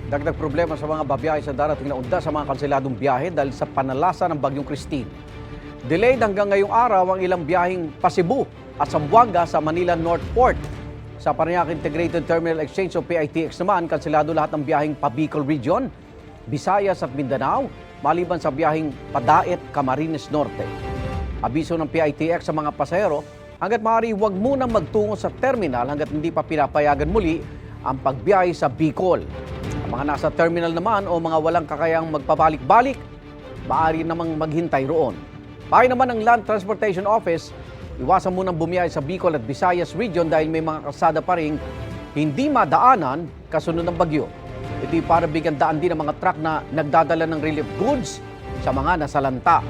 Dagdag problema sa mga babiyahe sa darating na undas sa mga kanseladong biyahe dahil sa panalasa ng Bagyong Christine. Delayed hanggang ngayong araw ang ilang biyaheng pa-Cebu at Zamboanga sa Manila North Port. Sa Parañaque Integrated Terminal Exchange o PITX naman, kanselado lahat ng biyaheng pa-Bicol Region, Visayas at Mindanao, maliban sa biyaheng Padaet, Camarines Norte. Abiso ng PITX sa mga pasahero, hanggat maaari huwag munang magtungo sa terminal hanggat hindi pa pinapayagan muli ang pagbiyahe sa Bicol. Ang mga nasa terminal naman o mga walang kakayang magpabalik-balik, maaari namang maghintay roon. Payo naman ng Land Transportation Office, iwasan munang bumiyahe sa Bicol at Visayas Region dahil may mga kalsada pa ring hindi madaanan kasunod ng bagyo. Ito'y para bigyan daan din ang mga truck na nagdadala ng relief goods sa mga nasalanta.